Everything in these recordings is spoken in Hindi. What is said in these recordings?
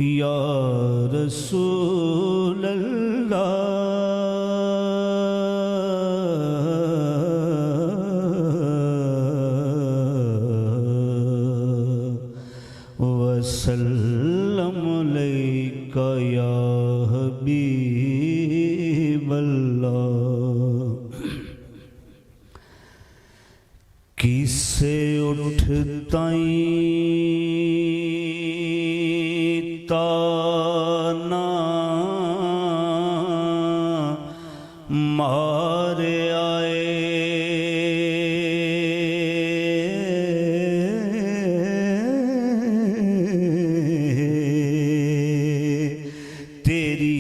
या रसूल अल्लाह वसल्लम अलैका या हबीब अल्लाह। किसे उठताई ताना मारे आए तेरी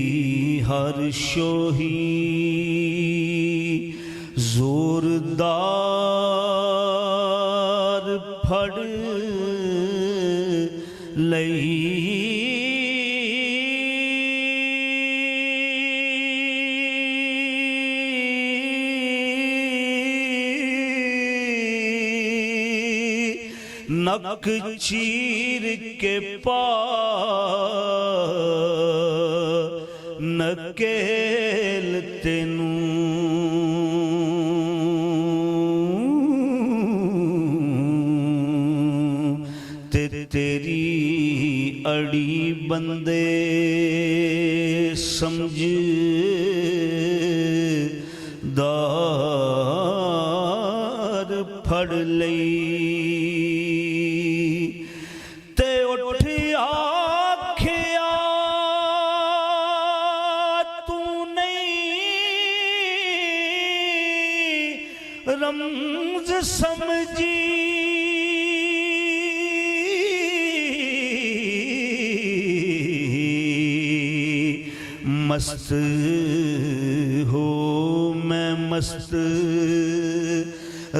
हर शोही जोरदार फड़ लई नक चीर के पा नकेल तेनू ते तेरी अड़ी बंदे समझ दार फड़ लई रमज समझी मस्त हो मैं मस्त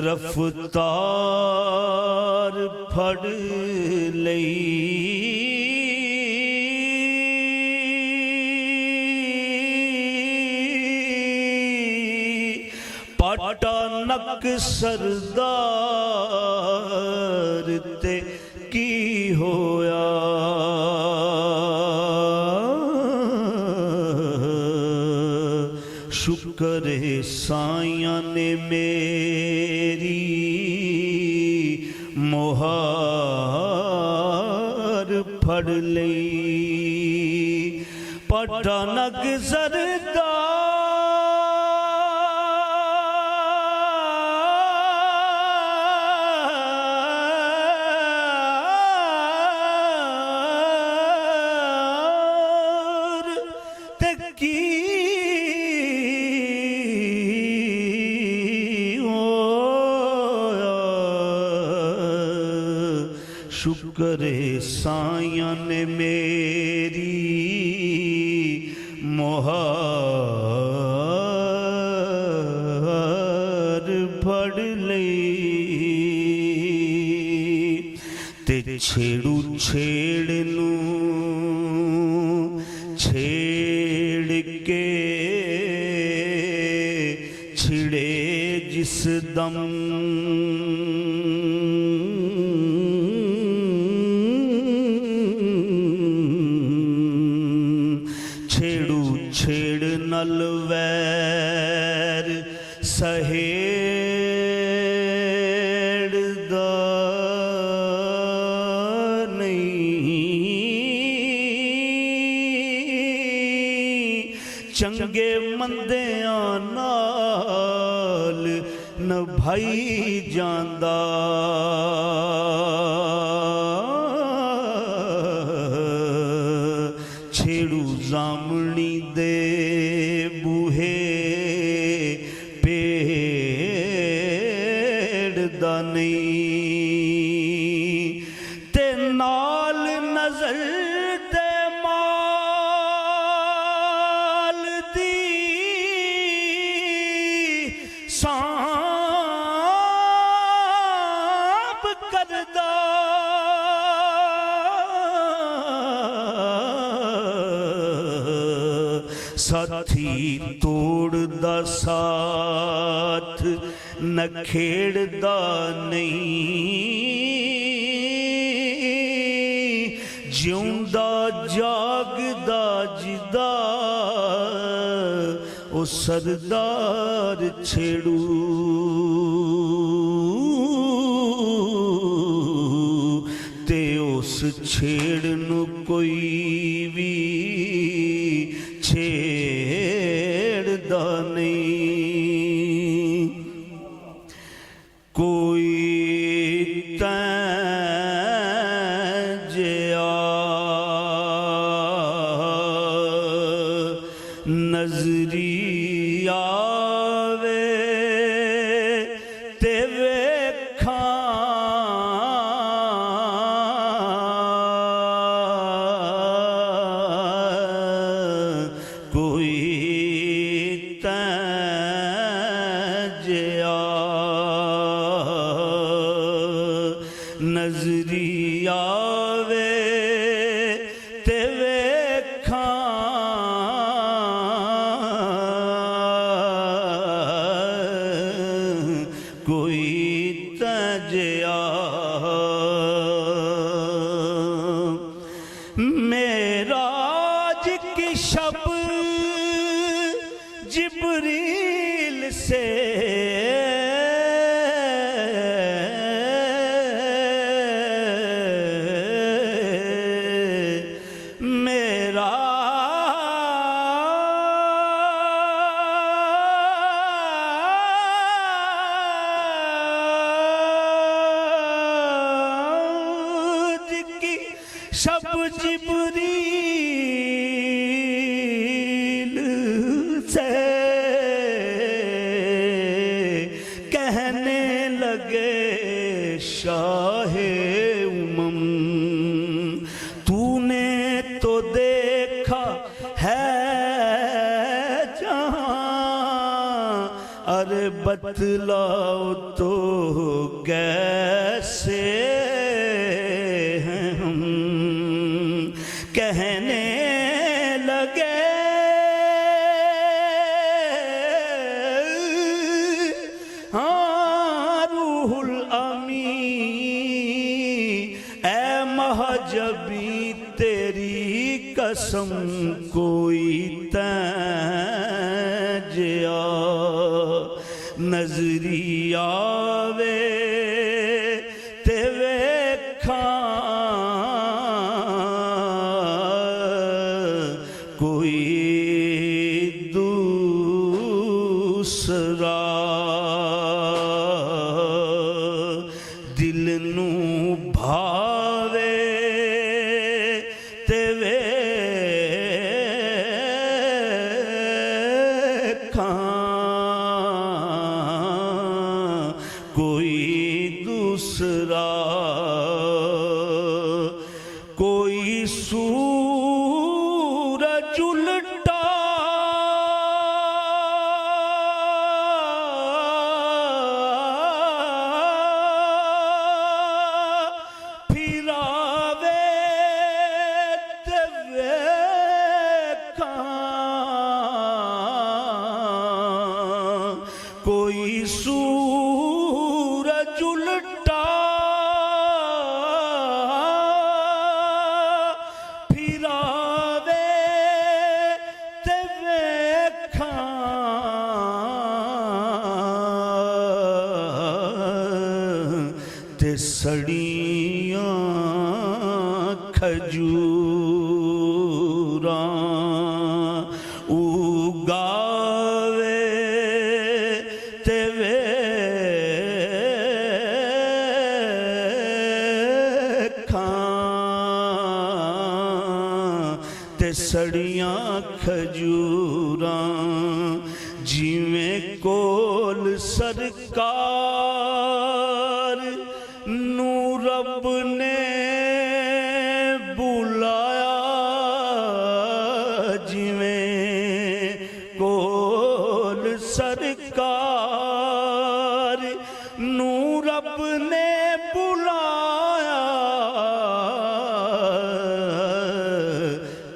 रफ्तार फड़ लई पटानक सरदार ते की होया शुक्र है साइया ने मेरी मोहार फड़ लई पटानक सरदार शुक्र साइया ने मेरी मोहार फड़ लई ते छेड़ू छेड़ नू छेड़ के छिड़े जिस दम छेड़ नल वैर सहेड़ दा नहीं चंगे मंदियां नाल नभाई जांदा छेड़ू जामनी दे बूहे पेड़ दा नहीं ते नाल नजर दे माल दी सांप करदा साथी तोड़ दा साथ न नखेड़दा नहीं, जिउंदा जागदा जिदा ओ सरदार छेड़ू। ते उस छेड़ नू कोई भी छेड़दा नहीं। कोई तैं नजरी आवे ते वेखा, कोई तैं नजरी आवे ते वेखा, कोई तजिया। मेराज की शब जिब्रील से शब जिब्रील से कहने लगे शाहे उमम, तूने तो देखा है जहां, अरे बतलाओ तो कैसे हैं हम। कहने लगे हाँ रूहुल अमी, ऐ महजबी तेरी कसम कोई तजिया नजरी आवे ते वेखा, कोई दूसरा दिल नू भावे ते वेखा, कोई दूसरा कोई सूरज उल्टा फिरावे ते वेखा, कोई सूरज उल्टा फिरावे ते वेखा, ते सड़ियां खजूरां उगावे ते वेखा, ते सड़ियां खजूरां जिवें कोल सरकार नू रब ने बुलाया, जिवें कोल सरकार नू रब ने बुलाया,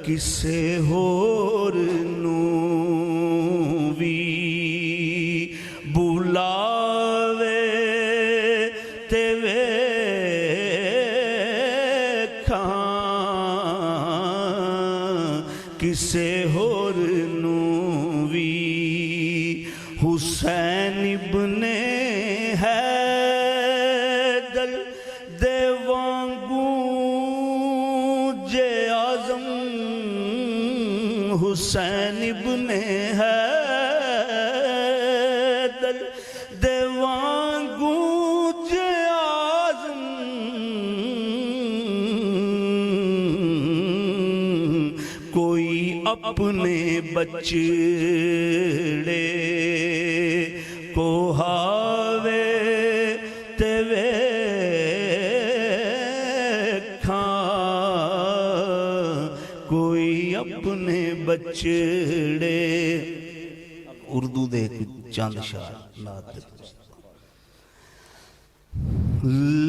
किसे होर नू भी बुलावे वेखां किसे होर नूं वी हुसैन इब्ने हैदर दे वांगू जे आज़म हुसैन इब्ने हैदर दे वांगू जे आज़म कोई अपने बचड़े को हावे ते वेखां कोई अपने बचड़े। उर्दू दे चंद शार नात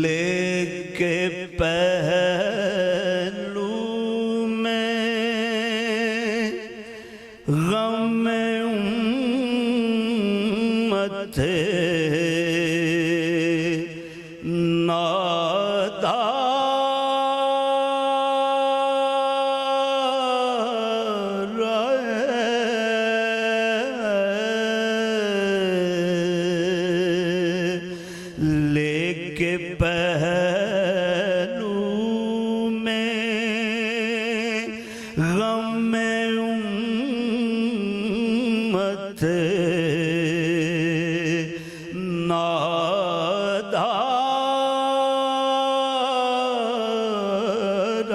लेके पहलू में गम उम्मत नादा लेके पहलू में गम उम्मत नादार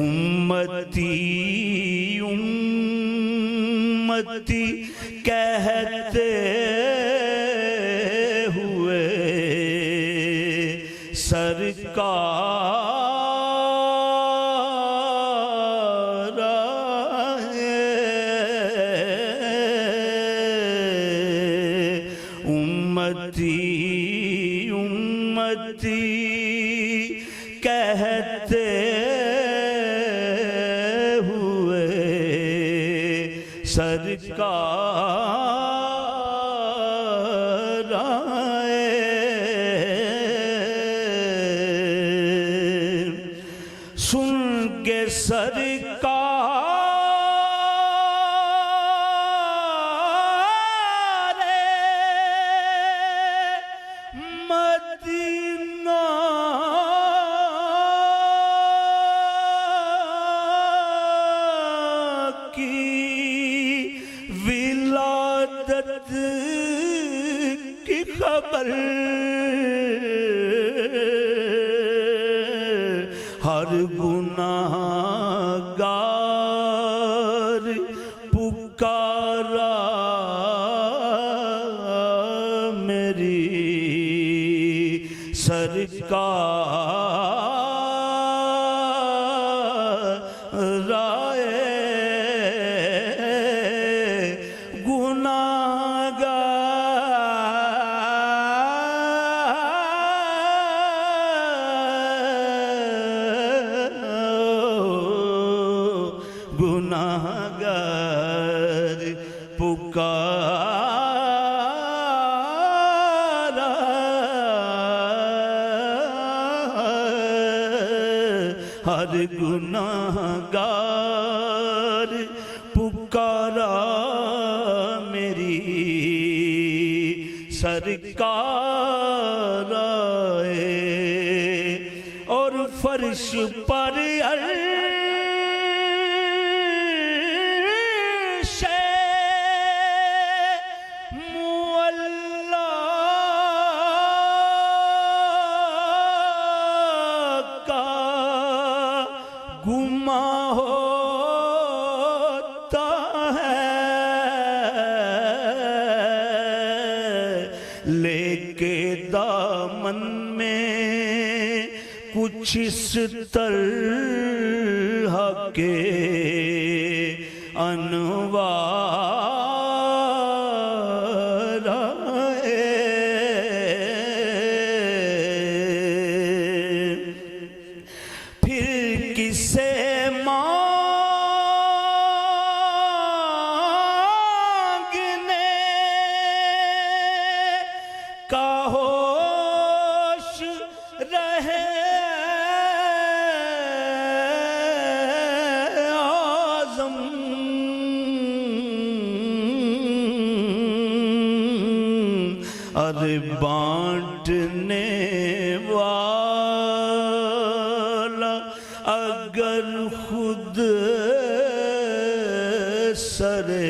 उम्मती उम्मती कहते हुए सरकार उम्मती उम्मती कहते हुए सरकार सुन के सरकार मदीना की विलादत की खबर हर गुनाहगार पुकारा मेरी सरकार गुनाहगार पुकारा हर गुनाहगार पुकारा मेरी सरकार और फर्श पर गुमा होता है लेके दामन में कुछ इस तरह के अनवार फिर किसे मांगने अरे बांटने वाला अगर खुद सरे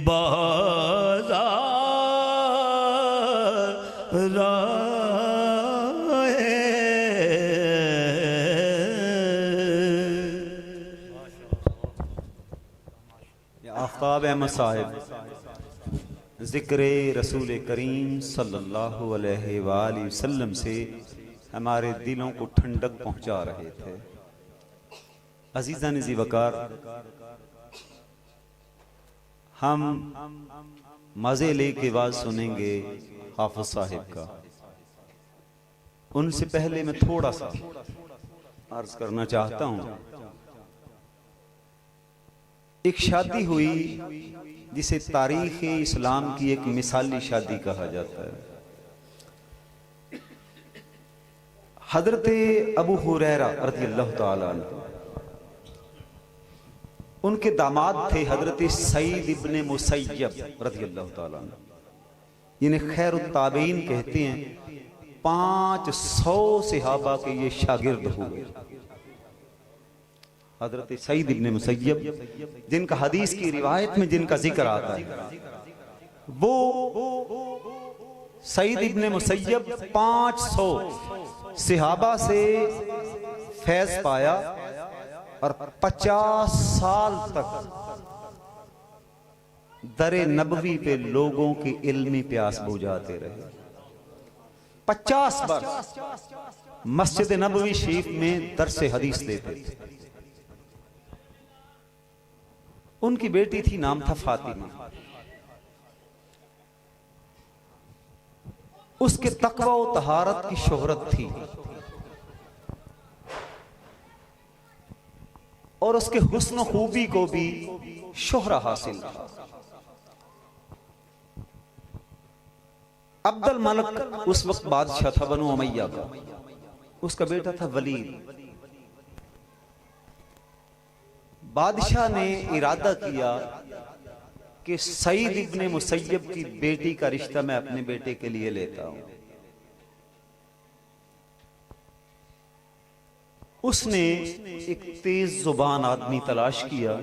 बाज़ार आए। आफ्ताब अहमद साहिब ज़िक्र रसूल करीम सल्लल्लाहु अलैहि वसल्लम से हमारे दिलों को ठंडक पहुंचा रहे थे। अजीज़ान ज़ी-वक़ार, हम मज़े लेके वाज सुनेंगे हाफ़िज़ साहिब का। उनसे पहले मैं थोड़ा सा अर्ज करना चाहता हूं। एक शादी हुई जिसे तारीख़ इस्लाम की एक मिसाली शादी कहा जाता है। हज़रत अबू हुरैरा रज़ियल्लाहु ताला अन्हु, उनके दामाद थे हज़रत सईद इब्ने मुसय्यब रज़ियल्लाहु ताला अन्हु, जिन्हें खैरुत ताबईन कहते हैं। 500 सहाबा के ये शागिर्द हुए। हज़रत सईद इब्ने मुसय्यब, जिनका हदीस की रिवायत में जिनका जिक्र आता है, वो सईद इब्ने मुसय्यब 500 सहाबा से फैज पाया और 50 साल तक दरे नबवी पे लोगों की इल्मी प्यास बुझाते रहे। 50 वर्ष मस्जिद नबवी शरीफ में दर्स हदीस देते थे। उनकी बेटी थी, नाम था फातिमा। उसके तकवा और तहारत की शोहरत थी और उसके हुस्न खूबी को भी शोहरा हासिल था। अब्दुल मलिक उस वक्त बादशाह था बनु उमैया का। उसका बेटा था वलीद। बादशाह ने इरादा किया कि सईद इब्ने मुसय्यब की बेटी का रिश्ता मैं अपने बेटे के लिए लेता हूं। उसने एक तेज जुबान आदमी तलाश किया